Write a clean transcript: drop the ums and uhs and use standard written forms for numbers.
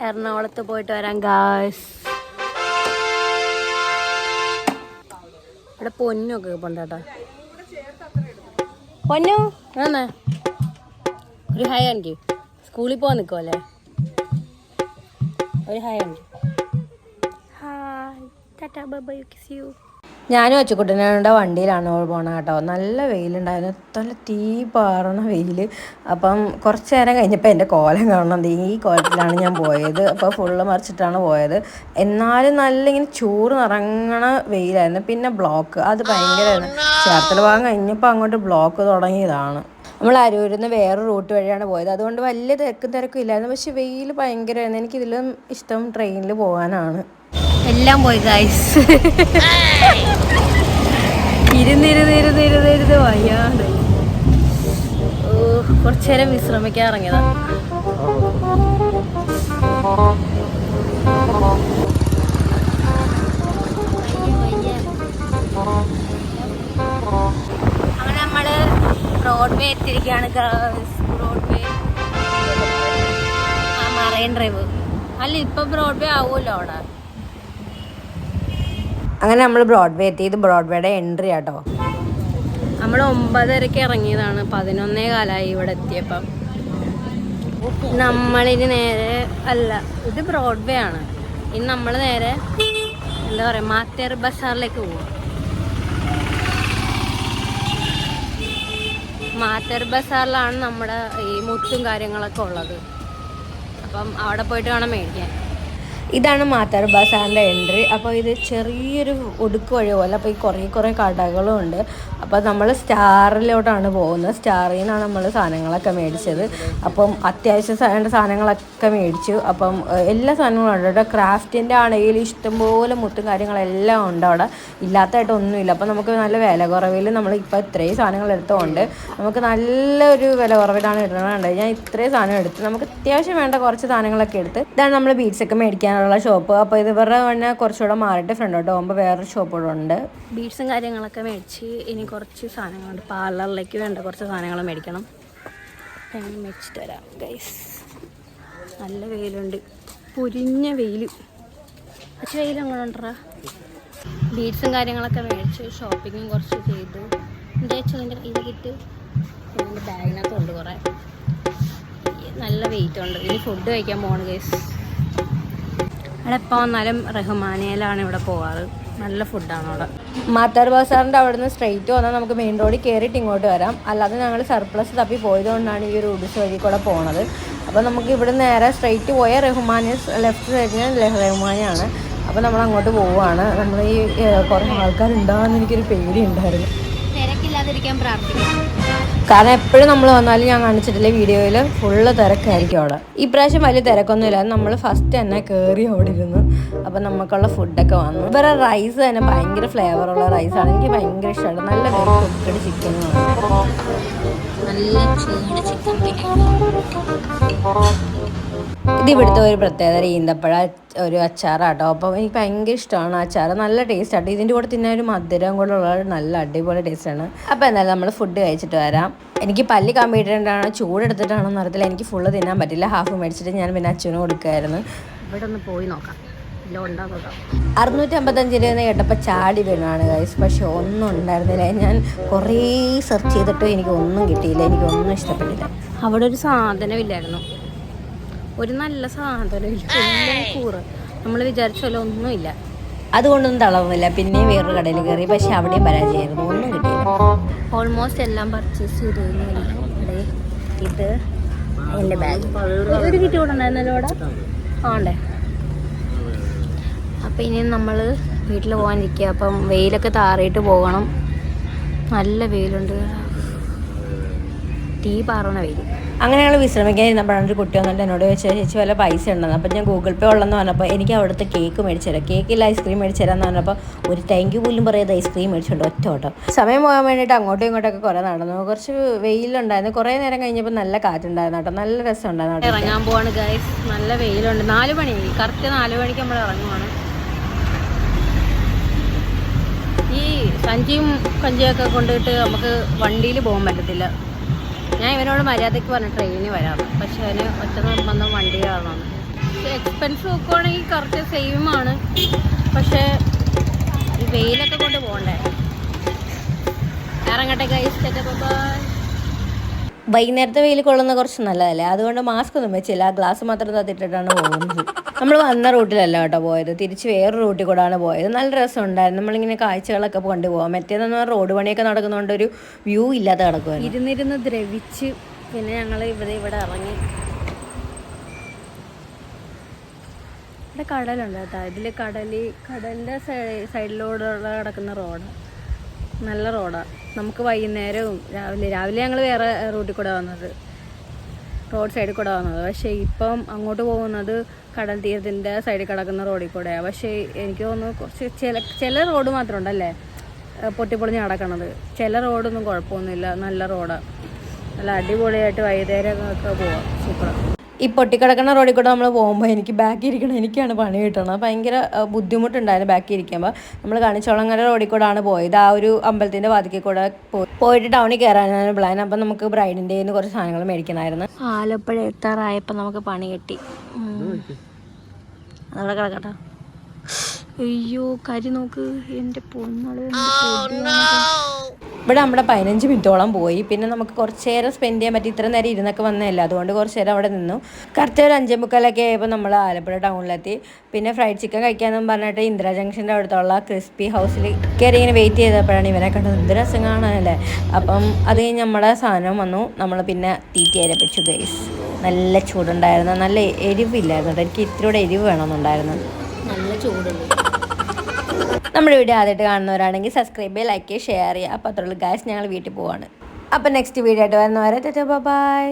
എറണാകുളത്ത് പോയിട്ട് വരാം ഗായ്സ്. ഇവിടെ പൊന്നൊക്കെ പോണ്ടേട്ടാ. പൊന്നു ആണേ ഒരു ഹായ് എനിക്ക് സ്കൂളിൽ പോകാൻ നിൽക്കുമല്ലേ. ഒരു ഹായ് എനിക്ക്. Hi tata bye bye kiss U. ഞാനും ഒച്ചക്കുട്ടനുടെ വണ്ടിയിലാണ് പോകണം കേട്ടോ. നല്ല വെയിലുണ്ടായിരുന്നു, നല്ല തീ പാറണ വെയിൽ. അപ്പം കുറച്ച് നേരം കഴിഞ്ഞപ്പോൾ എൻ്റെ കോലം കാണണം. ഈ കോലത്തിലാണ് ഞാൻ പോയത്. അപ്പോൾ ഫുള്ള് മറിച്ചിട്ടാണ് പോയത്. എന്നാലും നല്ല ഇങ്ങനെ ചൂട് നിറങ്ങണ വെയിലായിരുന്നു. പിന്നെ ബ്ലോക്ക് അത് ഭയങ്കരമായിരുന്നു. ചേർത്തല ഭാഗം കഴിഞ്ഞപ്പോൾ അങ്ങോട്ട് ബ്ലോക്ക് തുടങ്ങിയതാണ്. നമ്മൾ അരൂരിൽ നിന്ന് വേറെ റൂട്ട് വഴിയാണ് പോയത്. അതുകൊണ്ട് വലിയ തിരക്കും ഇല്ലായിരുന്നു. പക്ഷെ വെയിൽ ഭയങ്കരമായിരുന്നു. എനിക്കിതിലും ഇഷ്ടം ട്രെയിനിൽ പോകാനാണ്. എല്ലാം പോയി ഗൈസ്. ഇരുന്നിരുന്ന് വയ്യാണ്ട് കുറച്ചു നേരം വിശ്രമിക്കാൻ ഇറങ്ങിയതാ. അങ്ങനെ നമ്മള് ബ്രോഡ്വേ എത്തിയിരിക്കുകയാണ് ഗൈസ്. ബ്രോഡ്വേ മറൈൻ ഡ്രൈവ് അല്ല, ഇപ്പൊ ബ്രോഡ്വേ ആവുമല്ലോ അവിടെ. അങ്ങനെ നമ്മൾ ബ്രോഡ്വേ എത്തി. ഇത് ബ്രോഡ്വേയുടെ എൻട്രി ആട്ടോ. നമ്മൾ 9:30 ഇറങ്ങിയതാണ്, 11:15 ഇവിടെ എത്തിയപ്പം. നമ്മളിനി നേരെ അല്ല, ഇത് ബ്രോഡ്വേ ആണ്. ഇനി നമ്മൾ നേരെ എന്താ പറയുക മാത്തേർ ബസാറിലേക്ക് പോവാം. മാത്തേർ ബസാറിലാണ് നമ്മുടെ ഈ മുത്തും കാര്യങ്ങളൊക്കെ ഉള്ളത്. അപ്പം അവിടെ പോയിട്ട് വേണം മേടിക്കാൻ. ഇതാണ് മാത്തേർ ബസാറിൻ്റെ എൻട്രി. അപ്പോൾ ഇത് ചെറിയൊരു ഒടുക്ക് വഴി പോലെ. അപ്പോൾ ഈ കുറേ കടകളും ഉണ്ട്. അപ്പോൾ നമ്മൾ സ്റ്റാറിലോട്ടാണ് പോകുന്നത്. സ്റ്റാറിൽ നിന്നാണ് നമ്മൾ സാധനങ്ങളൊക്കെ മേടിച്ചത്. അപ്പം അത്യാവശ്യം സാധനങ്ങളൊക്കെ മേടിച്ചു. അപ്പം എല്ലാ സാധനങ്ങളും ഉണ്ട് കേട്ടോ. ക്രാഫ്റ്റിൻ്റെ ആണെങ്കിൽ ഇഷ്ടംപോലെ മുത്തും കാര്യങ്ങളെല്ലാം ഉണ്ട് അവിടെ. ഇല്ലാത്തതായിട്ട് ഒന്നുമില്ല. അപ്പോൾ നമുക്ക് നല്ല വില കുറവിൽ നമ്മളിപ്പോൾ ഇത്രയും സാധനങ്ങൾ എടുത്തുകൊണ്ട് നമുക്ക് നല്ലൊരു വില കുറവിലാണ് ഇടുന്നത്. ഞാൻ ഇത്രയും സാധനം എടുത്ത് നമുക്ക് അത്യാവശ്യം വേണ്ട കുറച്ച് സാധനങ്ങളൊക്കെ എടുത്ത്. ഇതാണ് നമ്മൾ ബീഡ്സൊക്കെ മേടിക്കാൻ ഷോപ്പ്. അപ്പോൾ ഇത് ഇവരുടെ തന്നെ കുറച്ചുകൂടെ മാറിയിട്ട് ഫ്രണ്ടോട്ട് പോകുമ്പോൾ വേറൊരു ഷോപ്പ് കൂടെ ഉണ്ട്. ബീഡ്സും കാര്യങ്ങളൊക്കെ മേടിച്ച് ഇനി കുറച്ച് സാധനങ്ങളുണ്ട്. പാർലറിലേക്ക് വേണ്ട കുറച്ച് സാധനങ്ങൾ മേടിക്കണം. മേടിച്ചിട്ട് വരാം ഗൈസ്. നല്ല വെയിലുണ്ട്, പൊരിഞ്ഞ വെയിൽ. പക്ഷെ വെയിൽ അങ്ങനെ ഉണ്ടാ. ബീഡ്സും കാര്യങ്ങളൊക്കെ മേടിച്ച് ഷോപ്പിങ്ങും കുറച്ച് ചെയ്തു. എൻ്റെ അച്ഛൻ്റെ ഇത് കിട്ട് എൻ്റെ ബാഗിനകത്തുണ്ട് കുറേ. നല്ല വെയിറ്റ് ഉണ്ട്. ഇനി ഫുഡ് കഴിക്കാൻ പോകണം ഗൈസ്. അവിടെ എപ്പോൾ വന്നാലും റഹ്മാനിയയിലാണ് ഇവിടെ പോകാറ്. നല്ല ഫുഡാണ് അവിടെ. മാത്താർ ബസാറിൻ്റെ അവിടെ നിന്ന് സ്ട്രെയിറ്റ് വന്നാൽ നമുക്ക് മെയിൻ റോഡിൽ കയറിയിട്ട് ഇങ്ങോട്ട് വരാം. അല്ലാതെ ഞങ്ങൾ സർപ്ലസ് തപ്പി പോയതുകൊണ്ടാണ് ഈ ഒരു ഉടുസ് വഴി കൂടെ പോണത്. അപ്പോൾ നമുക്ക് ഇവിടെ നേരെ സ്ട്രെയിറ്റ് പോയാൽ റഹ്മാനിയ ലെഫ്റ്റ് സൈഡിന് റഹ്മാനിയാണ്. അപ്പോൾ നമ്മൾ അങ്ങോട്ട് പോവുകയാണ്. നമ്മൾ ഈ കുറേ ആൾക്കാരുണ്ടാകുമെന്ന് എനിക്കൊരു പേടി ഉണ്ടായിരുന്നു. തിരക്കില്ലാതിരിക്കാൻ പ്രാർത്ഥിക്കാം. കാരണം എപ്പോഴും നമ്മൾ വന്നാലും ഞാൻ കാണിച്ചിട്ടില്ല വീഡിയോയിൽ ഫുള്ള് തിരക്കായിരിക്കും അവിടെ. ഇപ്രാവശ്യം വലിയ തിരക്കൊന്നുമില്ല. നമ്മൾ ഫസ്റ്റ് തന്നെ കയറി അവിടെ ഇരുന്നു. അപ്പം നമുക്കുള്ള ഫുഡൊക്കെ വന്നു. വേറെ റൈസ് തന്നെ ഭയങ്കര ഫ്ലേവറുള്ള റൈസാണ്. എനിക്ക് ഭയങ്കര ഇഷ്ടമാണ്. നല്ല കുക്കഡ് ചിക്കനുമാണ്. നല്ല ചൂട് ചിക്കൻ ഇത് ഇവിടുത്തെ ഒരു പ്രത്യേകത ഈന്തപ്പഴ ഒരു അച്ചാറാട്ടോ. അപ്പോൾ എനിക്ക് ഭയങ്കര ഇഷ്ടമാണ് അച്ചാർ. നല്ല ടേസ്റ്റ് ആട്ടോ. ഇതിൻ്റെ കൂടെ തിന്നാൻ ഒരു മധുരം കൂടെ ഉള്ള നല്ല അടിപൊളി ടേസ്റ്റാണ്. അപ്പോൾ എന്തായാലും നമ്മൾ ഫുഡ് കഴിച്ചിട്ട് വരാം. എനിക്ക് പല്ല് കമ്പിയിട്ടാണ് ചൂടെടുത്തിട്ടാണെന്ന് അറിയത്തില്ല. എനിക്ക് ഫുള്ള് തിന്നാൻ പറ്റില്ല. ഹാഫ് മേടിച്ചിട്ട് ഞാൻ പിന്നെ അച്ഛനും കൊടുക്കുമായിരുന്നു. ഇവിടെ ഒന്ന് പോയി നോക്കാം. 655 രൂപ കേട്ടപ്പോൾ ചാടി വീണാണ് ഗൈസ്. പക്ഷെ ഒന്നും ഉണ്ടായിരുന്നില്ല. ഞാൻ കുറേ സെർച്ച് ചെയ്തിട്ട് എനിക്ക് ഒന്നും കിട്ടിയില്ല. എനിക്കൊന്നും ഇഷ്ടപ്പെട്ടില്ല. അവിടെ ഒരു സാധനമില്ലായിരുന്നു. ഒരു നല്ല സാധനമില്ല. കൂറ് നമ്മൾ വിചാരിച്ചല്ലോ ഒന്നുമില്ല. അതുകൊണ്ടൊന്നും തളർന്നില്ല. പിന്നെയും വേറൊരു കടയിൽ കയറി. പക്ഷെ അവിടെയും പരാജയമായിരുന്നു. ഒന്നും കിട്ടിയില്ല. ഓൾമോസ്റ്റ് എല്ലാം പർച്ചേസ് ചെയ്തു. ഇത് എൻ്റെ ബാഗ്. ഒരു കിറ്റ് കൂടെ ഉണ്ടായിരുന്നല്ലോ ഇവിടെ. ആണ്ടേ. അപ്പം ഇനി നമ്മൾ വീട്ടിൽ പോകാനിരിക്കുക. അപ്പം വെയിലൊക്കെ താറിയിട്ട് പോകണം. നല്ല വെയിലുണ്ട്, തീ പാറണ വെയിൽ. അങ്ങനെ ഞങ്ങൾ വിശ്രമിക്കാൻ ഇരുന്നപ്പോഴാണ് ഒരു കുട്ടി വന്നിട്ട് എന്നോട് ചോദിച്ചാൽ ചേച്ചി വല്ല പൈസ ഉണ്ടെന്ന്. അപ്പം ഞാൻ ഗൂഗിൾ പേ ഉള്ളതെന്ന് പറഞ്ഞപ്പോൾ എനിക്ക് അവിടുത്തെ കേക്ക് മേടിച്ചു തരാം, കേക്കിൽ ഐസ്ക്രീം മേടിച്ചു തരാമെന്ന് പറഞ്ഞപ്പോൾ ഒരു താങ്ക് യു പോലും പറയാതെ ഐസ്ക്രീം മേടിച്ചുകൊണ്ട് ഒറ്റ ഓട്ടം. സമയം പോകാൻ വേണ്ടിയിട്ട് അങ്ങോട്ടും ഇങ്ങോട്ടൊക്കെ കുറേ നടന്നു. കുറച്ച് വെയിലുണ്ടായിരുന്നു. കുറേ നേരം കഴിഞ്ഞപ്പോൾ നല്ല കാറ്റുണ്ടായിരുന്നു കേട്ടോ. നല്ല രസമുണ്ടായിരുന്നു. ഇറങ്ങാൻ പോവാണ് ഗൈസ്. നല്ല വെയിലുണ്ട്. 4 മണി, കറക്റ്റ് 4 മണിക്ക് നമ്മൾ ഇറങ്ങുവാണ്. ഈ സഞ്ചിയും കഞ്ചിയൊക്കെ കൊണ്ടുപോയിട്ട് നമുക്ക് വണ്ടിയിൽ പോകാൻ പറ്റത്തില്ല. ഞാൻ ഇവനോട് മര്യാദയ്ക്ക് പറഞ്ഞ ട്രെയിനിന് വരാം. പക്ഷെ അവന് ഒറ്റ നിർബന്ധം വണ്ടി കാണണം. എക്സ്പെൻസ് നോക്കുവാണെങ്കിൽ കുറച്ച് സെയിമാണ്, പക്ഷേ ഈ വെയിലൊക്കെ കൊണ്ട് പോകണ്ടേ. ഇറങ്ങട്ടെ ഗൈസ്, ബൈ. വൈകുന്നേരത്തെ വെയിൽ കൊള്ളുന്ന കുറച്ച് നല്ലതല്ലേ, അതുകൊണ്ട് മാസ്ക് ഒന്നും വെച്ചില്ല, ഗ്ലാസ് മാത്രം തത്തിട്ടിട്ടാണ് പോകുന്നത്. നമ്മൾ വന്ന റൂട്ടിലല്ല കേട്ടോ പോയത്, തിരിച്ച് വേറെ റൂട്ടിൽ കൂടാണ് പോയത്. നല്ല രസമുണ്ടായിരുന്നു, നമ്മളിങ്ങനെ കാഴ്ചകളൊക്കെ കൊണ്ടുപോകാം. മറ്റേതെന്ന് റോഡ് പണിയൊക്കെ നടക്കുന്നതുകൊണ്ട് ഒരു വ്യൂ ഇല്ലാതെ കിടക്കുമായിരുന്നു. ഇരുന്നിരുന്ന് ദ്രവിച്ച് പിന്നെ ഞങ്ങൾ ഇവിടെ ഇറങ്ങി. ഇവിടെ കടലുണ്ട് കേട്ടോ, ഇതിൽ കടലിൻ്റെ സൈഡിലൂടെ കിടക്കുന്ന റോഡാണ്, നല്ല റോഡാണ്. നമുക്ക് വൈകുന്നേരവും രാവിലെ ഞങ്ങൾ വേറെ റൂട്ടിൽ കൂടെ വന്നത്, റോഡ് സൈഡിൽ കൂടെ വന്നത്. പക്ഷേ ഇപ്പം അങ്ങോട്ട് പോകുന്നത് കടൽ തീരത്തിൻ്റെ സൈഡിൽ കിടക്കുന്ന റോഡിൽ കൂടെയാണ്. പക്ഷേ എനിക്ക് തോന്നുന്നു കുറച്ച് ചില റോഡ് മാത്രം ഉണ്ടല്ലേ പൊട്ടിപ്പൊളിഞ്ഞ് നടക്കണത്, ചില റോഡൊന്നും കുഴപ്പമൊന്നുമില്ല, നല്ല റോഡാണ്, നല്ല അടിപൊളിയായിട്ട് വൈകുന്നേരമൊക്കെ പോവാം, സൂപ്പറാണ്. ഈ പൊട്ടിക്കിടക്കുന്ന റോഡിൽ കൂടെ നമ്മൾ പോകുമ്പോൾ എനിക്ക് ബാക്കി ഇരിക്കണം, എനിക്കാണ് പണി കിട്ടണം. ഭയങ്കര ബുദ്ധിമുട്ടുണ്ടായിരുന്നു ബാക്കി ഇരിക്കുമ്പോൾ. നമ്മൾ കാണിച്ചോളങ്ങര റോഡിൽ കൂടെയാണ് പോയത്, ആ ഒരു അമ്പലത്തിൻ്റെ വാതിക്കൽ കൂടെ പോയിട്ട് ടൗണിൽ കയറാനാണ് പ്ലാൻ. അപ്പം നമുക്ക് ബ്രൈഡിൻ്റെ കയ്യിൽ നിന്ന് കുറച്ച് സാധനങ്ങൾ മേടിക്കണമായിരുന്നു. ആലപ്പുഴ എത്താറായപ്പോൾ നമുക്ക് പണി കിട്ടി. അതവിടെ കിടക്കട്ടെ. അയ്യോ കരി നോക്ക്, എൻ്റെ പൊന്നള്. ഇവിടെ നമ്മുടെ 15 മിനിറ്റോളം പോയി. പിന്നെ നമുക്ക് കുറച്ച് നേരം സ്പെൻഡ് ചെയ്യാൻ പറ്റി, ഇത്ര നേരം ഇരുന്നൊക്കെ വന്നതല്ല, അതുകൊണ്ട് കുറച്ച് നേരം അവിടെ നിന്നു. കറക്റ്റ് ഒരു 5:45 ആയപ്പോൾ നമ്മൾ ആലപ്പുഴ ടൗണിലെത്തി. പിന്നെ ഫ്രൈഡ് ചിക്കൻ കഴിക്കാമെന്നും പറഞ്ഞിട്ട് ഇന്ദിരാ ജംഗ്ഷൻ്റെ അടുത്തുള്ള ക്രിസ്പി ഹൗസിൽ കയറി ഇങ്ങനെ വെയിറ്റ് ചെയ്തപ്പോഴാണ് ഇവരെ കണ്ടത്. എന്ത് രസം കാണാനല്ലേ. അപ്പം അത് കഴിഞ്ഞ് നമ്മുടെ സാധനം വന്നു, നമ്മൾ പിന്നെ തീറ്റി അരപ്പിച്ചു ഗൈസ്. നല്ല ചൂടുണ്ടായിരുന്നു, നല്ല എരിവില്ലായിരുന്നു കേട്ടോ, എനിക്ക് ഇത്തിരി കൂടെ എരിവ് വേണമെന്നുണ്ടായിരുന്നു. നല്ല ചൂടുണ്ട്. നമ്മുടെ വീഡിയോ ആദ്യമായിട്ട് കാണുന്നവരാണെങ്കിൽ സബ്സ്ക്രൈബ് ചെയ്യുക, ലൈക്ക് ചെയ്യുക, ഷെയർ ചെയ്യുക. അപ്പോൾ അത്രയുള്ളൂ ഗൈസ്, ഞങ്ങൾ വീട്ടിൽ പോവാണ്. അപ്പോൾ നെക്സ്റ്റ് വീഡിയോ ആയിട്ട് വരുന്നവരെ ബൈ.